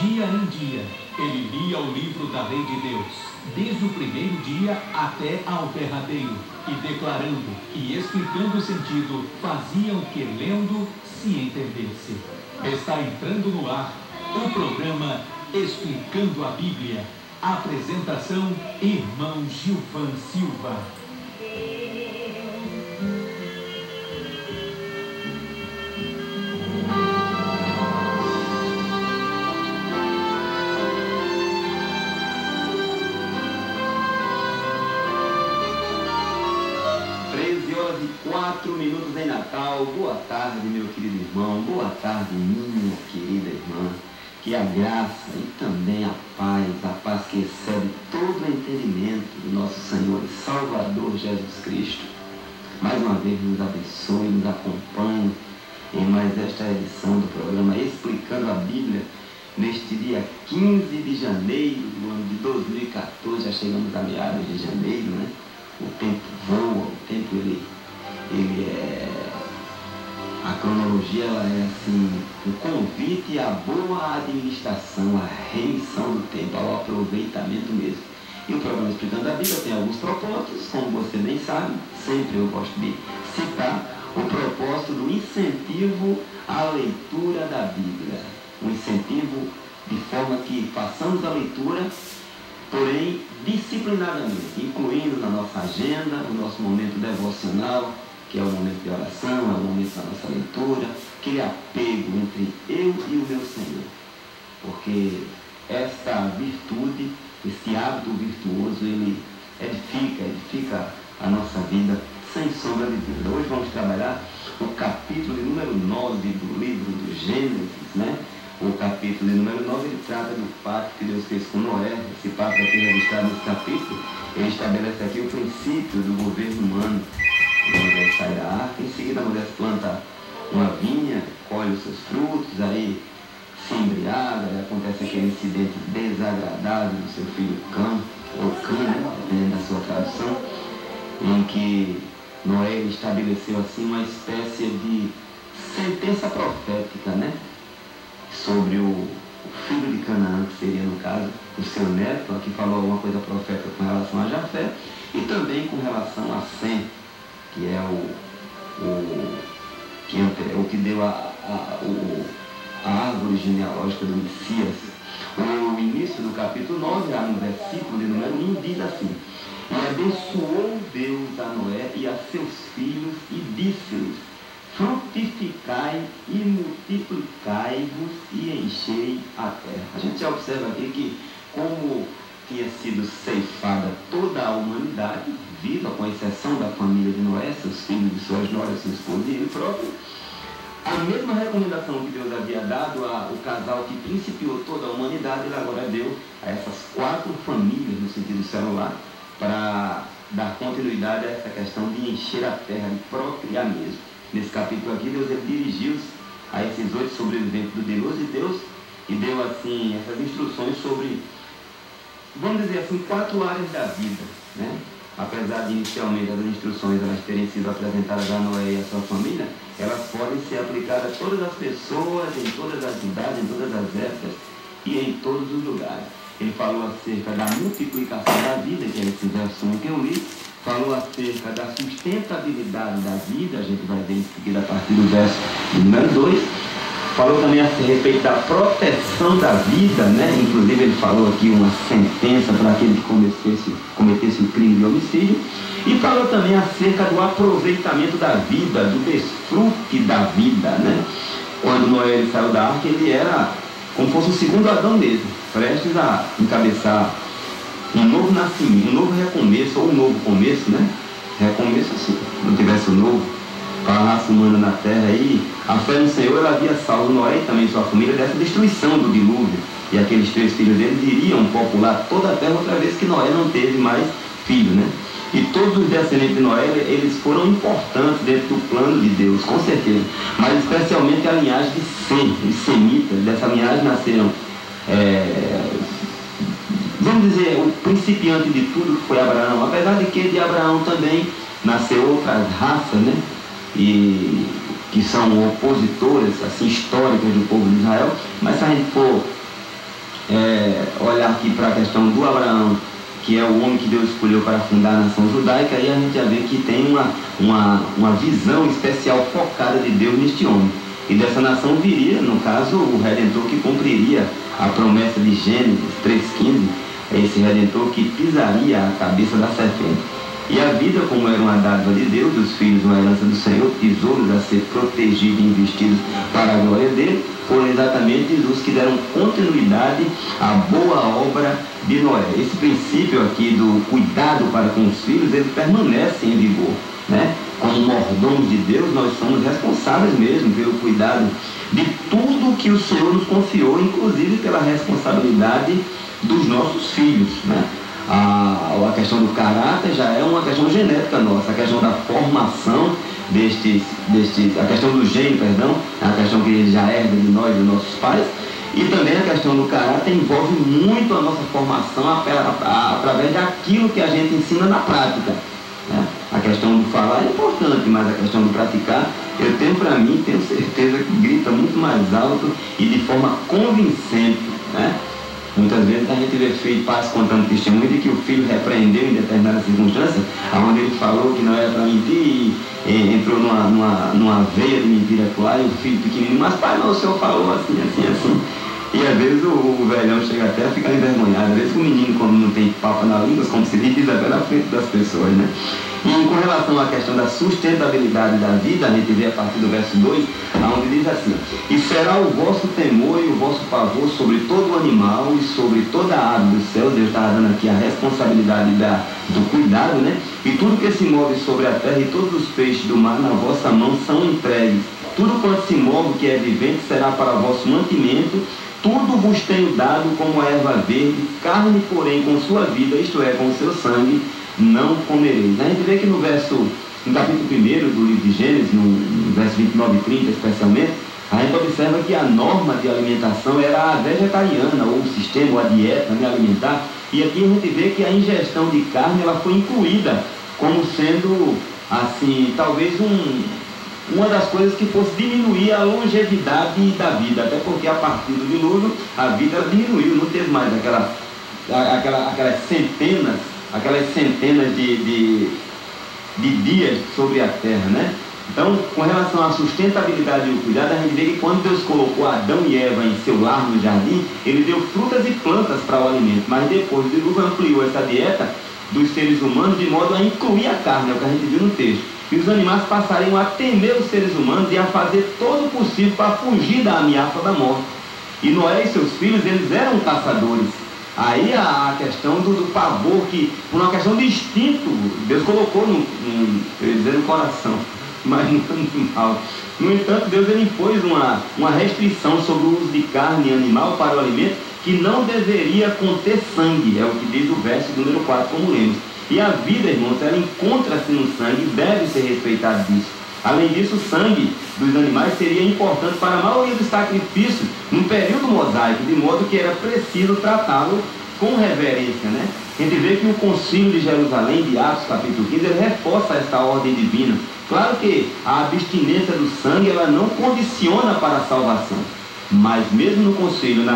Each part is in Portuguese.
Dia em dia, ele lia o livro da lei de Deus, desde o primeiro dia até ao derradeiro, e declarando e explicando o sentido, faziam que lendo se entendesse. Está entrando no ar o programa Explicando a Bíblia. Apresentação, irmão Gilvan Silva. 4 minutos em Natal. Boa tarde, meu querido irmão. Boa tarde, minha querida irmã. Que a graça e também a paz que excede todo o entendimento do nosso Senhor e Salvador Jesus Cristo, mais uma vez nos abençoe, nos acompanhe em mais esta edição do programa Explicando a Bíblia, neste dia 15 de janeiro do ano de 2014. Já chegamos a meados de janeiro, né? O tempo voa, o tempo ele é... A cronologia ela é assim, um convite à boa administração, à remissão do tempo, ao aproveitamento mesmo. E o programa Explicando a Bíblia tem alguns propósitos, como você bem sabe, sempre eu gosto de citar o propósito do incentivo à leitura da Bíblia. Um incentivo de forma que façamos a leitura, porém disciplinadamente, incluindo na nossa agenda, o nosso momento devocional, que é o momento de oração, é o momento da nossa leitura, aquele apego entre eu e o meu Senhor. Porque esta virtude, esse hábito virtuoso, ele edifica a nossa vida sem sombra de dúvida. Hoje vamos trabalhar o capítulo de número 9 do livro do Gênesis, né? O capítulo de número 9, ele trata do pacto que Deus fez com Noé. Esse pacto aqui registrado nesse capítulo, ele estabelece aqui o princípio do governo humano. Moisés sai da arca, em seguida Moisés planta uma vinha, colhe os seus frutos, aí se embriaga, aí acontece aquele incidente desagradável do seu filho Cã, ou Cã, né, dependendo da sua tradução, em que Noé estabeleceu assim uma espécie de sentença profética, né, sobre o filho de Canaã, que seria no caso o seu neto. Aqui falou alguma coisa profética com relação a Jafé e também com relação a Sem, que é o que deu a árvore genealógica do Messias. O início do capítulo 9, lá no versículo de número 1, diz assim: E abençoou Deus a Noé e a seus filhos e disse-lhes: frutificai e multiplicai-vos e enchei a terra. A gente já observa aqui que, como tinha sido ceifada toda a humanidade viva, com exceção da família de Noé, seus filhos e suas noras, sua esposa e ele próprio, a mesma recomendação que Deus havia dado ao casal que principiou toda a humanidade, ele agora deu a essas 4 famílias, no sentido celular, para dar continuidade a essa questão de encher a terra, de procriar mesmo. Nesse capítulo aqui, Deus dirigiu-se a esses 8 sobreviventes do dilúvio de Deus e deu assim essas instruções sobre, vamos dizer assim, 4 áreas da vida, né? Apesar de inicialmente as instruções elas terem sido apresentadas a Noé e a sua família, elas podem ser aplicadas a todas as pessoas, em todas as idades, em todas as épocas e em todos os lugares. Ele falou acerca da multiplicação da vida, que é esse verso que eu li, falou acerca da sustentabilidade da vida, a gente vai ver em seguida a partir do verso número 2, falou também a respeito da proteção da vida, né? Inclusive ele falou aqui uma sentença para aquele que cometesse o crime de homicídio, e falou também acerca do aproveitamento da vida, do desfrute da vida, né? Quando Noé ele saiu da arca, ele era como fosse o segundo Adão mesmo, prestes a encabeçar um novo nascimento, um novo recomeço, ou um novo começo, né? Recomeço assim, não tivesse o novo, para a raça humana na terra. E a fé no Senhor, ela havia salvo Noé e também sua família dessa destruição do dilúvio. E aqueles 3 filhos deles iriam popular toda a terra outra vez que Noé não teve mais filho, né? E todos os descendentes de Noé, eles foram importantes dentro do plano de Deus, com certeza. Mas especialmente a linhagem de Sem, de Semita. Dessa linhagem nasceram, vamos dizer, o principiante de tudo que foi Abraão. Apesar de que de Abraão também nasceu outras raças, né? E que são opositoras, assim, históricas do povo de Israel. Mas se a gente for olhar aqui para a questão do Abraão, que é o homem que Deus escolheu para fundar a nação judaica, aí a gente já vê que tem uma visão especial focada de Deus neste homem. E dessa nação viria, no caso, o Redentor que cumpriria a promessa de Gênesis 3,15, esse Redentor que pisaria a cabeça da serpente. E a vida, como era uma dádiva de Deus, os filhos, uma herança do Senhor, tesouros a ser protegidos e investidos para a glória dele, foram exatamente os que deram continuidade à boa obra de Noé. Esse princípio aqui do cuidado para com os filhos, ele permanece em vigor, né? Como mordomos de Deus, nós somos responsáveis mesmo pelo cuidado de tudo que o Senhor nos confiou, inclusive pela responsabilidade dos nossos filhos, né? A questão do caráter já é uma questão genética nossa, a questão da formação a questão do gênio, perdão, a questão que ele já herda de nós, dos nossos pais, e também a questão do caráter envolve muito a nossa formação através daquilo que a gente ensina na prática, né? A questão do falar é importante, mas a questão do praticar, eu tenho para mim, tenho certeza que grita muito mais alto e de forma convincente, né? Muitas vezes a gente vê pais contando testemunho de que o filho repreendeu em determinadas circunstâncias, onde ele falou que não era para mentir e entrou numa veia de mentira lá, e o filho pequenininho, mas pai, não, o senhor falou assim. E às vezes o velhão chega até a ficar envergonhado. Às vezes o menino, quando não tem papo na língua, como se diz até na frente das pessoas, né? E com relação à questão da sustentabilidade da vida, a gente vê a partir do verso 2, onde diz assim: e será o vosso temor e o vosso pavor sobre todo animal e sobre toda a ave dos céus. Deus está dando aqui a responsabilidade do cuidado, né? E tudo que se move sobre a terra e todos os peixes do mar na vossa mão são entregues. Tudo quanto se move que é vivente será para vosso mantimento. Tudo vos tenho dado como a erva verde, carne, porém, com sua vida, isto é, com o seu sangue, não comereis. A gente vê que no capítulo 1 do livro de Gênesis, no verso 29 e 30 especialmente, a gente observa que a norma de alimentação era a vegetariana, ou o sistema, ou a dieta, né, alimentar. E aqui a gente vê que a ingestão de carne, ela foi incluída como sendo, assim, talvez uma das coisas que fosse diminuir a longevidade da vida, até porque a partir do dilúvio a vida diminuiu, não teve mais aquelas centenas de dias sobre a terra, né? Então, com relação à sustentabilidade e o cuidado, a gente vê que quando Deus colocou Adão e Eva em seu lar no jardim, ele deu frutas e plantas para o alimento, mas depois do dilúvio ampliou essa dieta dos seres humanos de modo a incluir a carne, é o que a gente viu no texto. E os animais passariam a temer os seres humanos e a fazer todo o possível para fugir da ameaça da morte. E Noé e seus filhos, eles eram caçadores. Aí a questão do pavor, que por uma questão de instinto, Deus colocou no coração, mas no animal. No entanto, Deus ele impôs uma restrição sobre o uso de carne animal para o alimento, que não deveria conter sangue, é o que diz o verso número 4, como lemos. E a vida, irmãos, ela encontra-se no sangue e deve ser respeitada disso. Além disso, o sangue dos animais seria importante para a maioria dos sacrifícios no período mosaico, de modo que era preciso tratá-lo com reverência, né? A gente vê que o Concílio de Jerusalém, de Atos capítulo 15, ele reforça esta ordem divina. Claro que a abstinência do sangue, ela não condiciona para a salvação, mas mesmo no Concílio,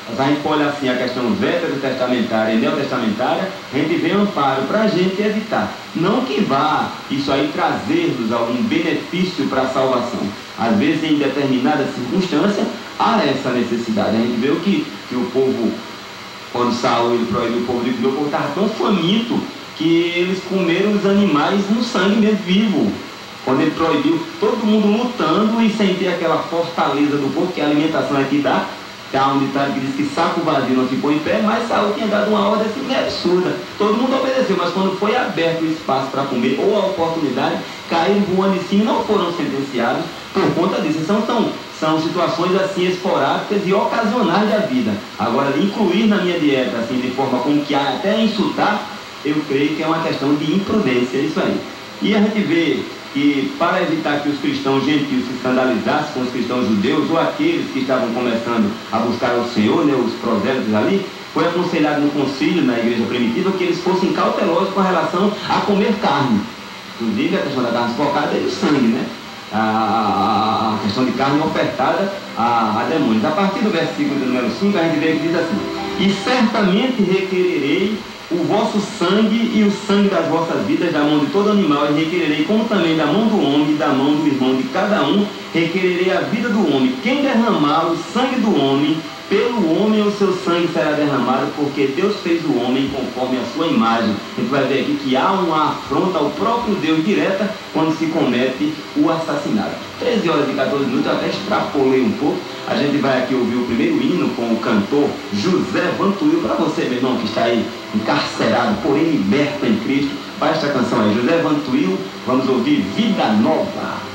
a gente pode olhar assim a questão veterotestamentária e neotestamentária, a gente vê amparo para a gente evitar. Não que vá isso aí trazer-nos algum benefício para a salvação. Às vezes, em determinada circunstância, há essa necessidade. A gente vê que o povo, quando Saul ele proibiu o povo de comer, o povo estava tão faminto que eles comeram os animais no sangue mesmo vivo. Quando ele proibiu, todo mundo lutando e sem ter aquela fortaleza do corpo, que a alimentação é que dá. Há um ditado que diz que saco vazio não se põe em pé, mas Saul tinha dado uma ordem assim absurda. Todo mundo obedeceu, mas quando foi aberto o espaço para comer, ou a oportunidade, caíram voando em cima e não foram sentenciados por conta disso. Então, são situações assim esporádicas e ocasionais da vida. Agora, incluir na minha dieta assim de forma como que até insultar, eu creio que é uma questão de imprudência, é isso aí. E a gente vê que, para evitar que os cristãos gentios se escandalizassem com os cristãos judeus, ou aqueles que estavam começando a buscar o Senhor, né, os prosélitos ali, foi aconselhado no concílio, na igreja primitiva, que eles fossem cautelosos com relação a comer carne. Inclusive a questão da carne sufocada e o sangue, né? A questão de carne ofertada a demônios. A partir do versículo de número 5, a gente vê que diz assim: e certamente requererei o vosso sangue e o sangue das vossas vidas da mão de todo animal, e requererei como também da mão do homem e da mão do irmão de cada um, requererei a vida do homem. Quem derramar o sangue do homem, pelo homem o seu sangue será derramado, porque Deus fez o homem conforme a sua imagem. A gente vai ver aqui que há uma afronta ao próprio Deus direta quando se comete o assassinato. 13 horas e 14 minutos, eu até extrapolei um pouco. A gente vai aqui ouvir o primeiro hino com o cantor José Vantuil. Para você, meu irmão, que está aí encarcerado, porém liberto em Cristo, para esta canção aí, José Vantuil, vamos ouvir Vida Nova.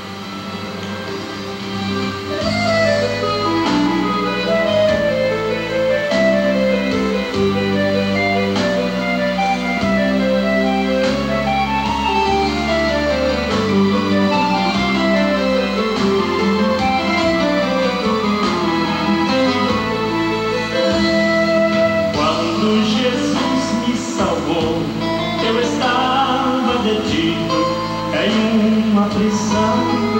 Eu estava detido em uma prisão.